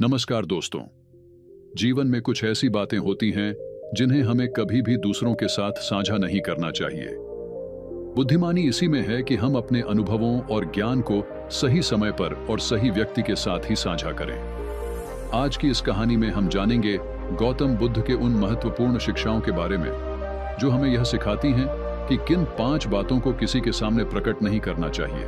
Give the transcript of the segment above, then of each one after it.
नमस्कार दोस्तों। जीवन में कुछ ऐसी बातें होती हैं जिन्हें हमें कभी भी दूसरों के साथ साझा नहीं करना चाहिए। बुद्धिमानी इसी में है कि हम अपने अनुभवों और ज्ञान को सही समय पर और सही व्यक्ति के साथ ही साझा करें। आज की इस कहानी में हम जानेंगे गौतम बुद्ध के उन महत्वपूर्ण शिक्षाओं के बारे में जो हमें यह सिखाती हैं कि किन 5 बातों को किसी के सामने प्रकट नहीं करना चाहिए।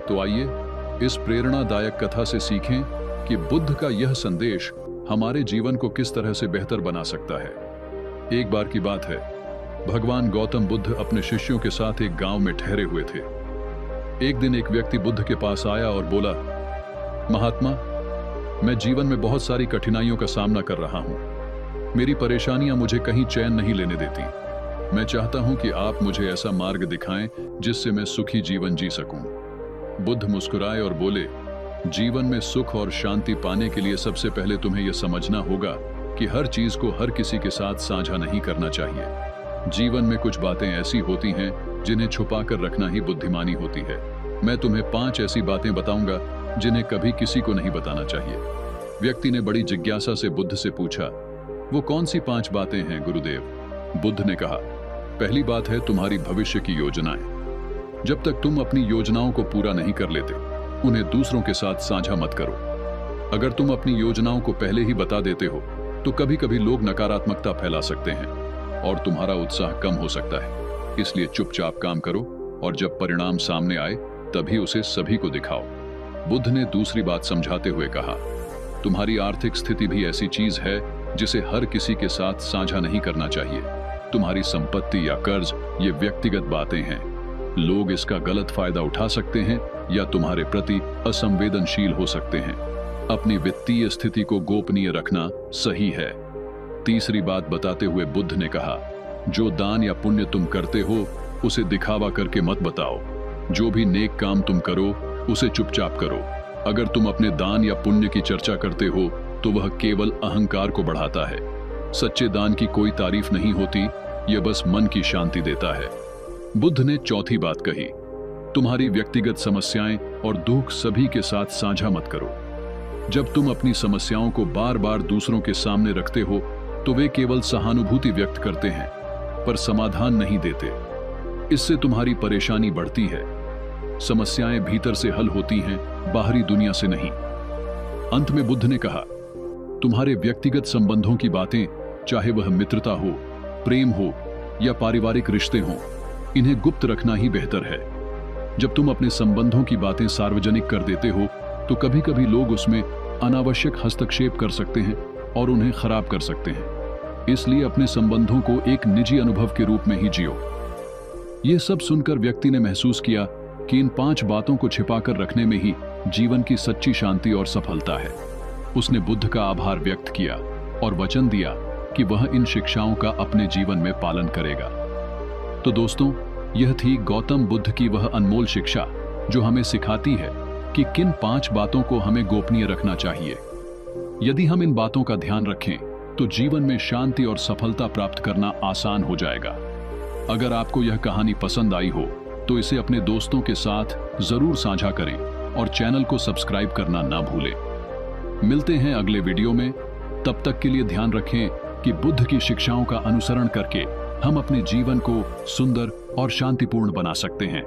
तो आइए इस प्रेरणादायक कथा से सीखें कि बुद्ध का यह संदेश हमारे जीवन को किस तरह से बेहतर बना सकता है। एक बार की बात है, भगवान गौतम बुद्ध अपने शिष्यों के साथ एक गांव में ठहरे हुए थे। एक दिन एक व्यक्ति बुद्ध के पास आया और बोला, महात्मा, मैं जीवन में बहुत सारी कठिनाइयों का सामना कर रहा हूं। मेरी परेशानियां मुझे कहीं चैन नहीं लेने देती। मैं चाहता हूं कि आप मुझे ऐसा मार्ग दिखाएं जिससे मैं सुखी जीवन जी सकूं। बुद्ध मुस्कुराए और बोले, जीवन में सुख और शांति पाने के लिए सबसे पहले तुम्हें यह समझना होगा कि हर चीज को हर किसी के साथ साझा नहीं करना चाहिए। जीवन में कुछ बातें ऐसी होती हैं जिन्हें छुपाकर रखना ही बुद्धिमानी होती है। मैं तुम्हें 5 ऐसी बातें बताऊंगा जिन्हें कभी किसी को नहीं बताना चाहिए। व्यक्ति ने बड़ी जिज्ञासा से बुद्ध से पूछा, वो कौन सी 5 बातें हैं गुरुदेव? बुद्ध ने कहा, पहली बात है तुम्हारी भविष्य की योजनाएं। जब तक तुम अपनी योजनाओं को पूरा नहीं कर लेते, उन्हें दूसरों के साथ साझा मत करो। अगर तुम अपनी योजनाओं को पहले ही बता देते हो तो कभी कभी लोग नकारात्मकता फैला सकते हैं और तुम्हारा उत्साह कम हो सकता है। इसलिए चुपचाप काम करो और जब परिणाम सामने आए तभी उसे सभी को दिखाओ। बुद्ध ने दूसरी बात समझाते हुए कहा, तुम्हारी आर्थिक स्थिति भी ऐसी चीज है जिसे हर किसी के साथ साझा नहीं करना चाहिए। तुम्हारी संपत्ति या कर्ज ये व्यक्तिगत बातें हैं। लोग इसका गलत फायदा उठा सकते हैं या तुम्हारे प्रति असंवेदनशील हो सकते हैं। अपनी वित्तीय स्थिति को गोपनीय रखना सही है। तीसरी बात बताते हुए बुद्ध ने कहा, जो दान या पुण्य तुम करते हो उसे दिखावा करके मत बताओ। जो भी नेक काम तुम करो उसे चुपचाप करो। अगर तुम अपने दान या पुण्य की चर्चा करते हो तो वह केवल अहंकार को बढ़ाता है। सच्चे दान की कोई तारीफ नहीं होती, यह बस मन की शांति देता है। बुद्ध ने चौथी बात कही, तुम्हारी व्यक्तिगत समस्याएं और दुख सभी के साथ साझा मत करो। जब तुम अपनी समस्याओं को बार बार दूसरों के सामने रखते हो तो वे केवल सहानुभूति व्यक्त करते हैं पर समाधान नहीं देते। इससे तुम्हारी परेशानी बढ़ती है। समस्याएं भीतर से हल होती हैं, बाहरी दुनिया से नहीं। अंत में बुद्ध ने कहा, तुम्हारे व्यक्तिगत संबंधों की बातें, चाहे वह मित्रता हो, प्रेम हो या पारिवारिक रिश्ते हों, इन्हें गुप्त रखना ही बेहतर है। जब तुम अपने संबंधों की बातें सार्वजनिक कर देते हो तो कभी कभी लोग उसमें अनावश्यक हस्तक्षेप कर सकते हैं और उन्हें खराब कर सकते हैं। इसलिए अपने संबंधों को एक निजी अनुभव के रूप में ही जियो। यह सब सुनकर व्यक्ति ने महसूस किया कि इन 5 बातों को छिपाकर रखने में ही जीवन की सच्ची शांति और सफलता है। उसने बुद्ध का आभार व्यक्त किया और वचन दिया कि वह इन शिक्षाओं का अपने जीवन में पालन करेगा। तो दोस्तों, यह थी गौतम बुद्ध की वह अनमोल शिक्षा जो हमें सिखाती है कि किन 5 बातों को हमें गोपनीय रखना चाहिए। यदि हम इन बातों का ध्यान रखें तो जीवन में शांति और सफलता प्राप्त करना आसान हो जाएगा। अगर आपको यह कहानी पसंद आई हो तो इसे अपने दोस्तों के साथ जरूर साझा करें और चैनल को सब्सक्राइब करना ना भूलें। मिलते हैं अगले वीडियो में। तब तक के लिए ध्यान रखें कि बुद्ध की शिक्षाओं का अनुसरण करके हम अपने जीवन को सुंदर और शांतिपूर्ण बना सकते हैं।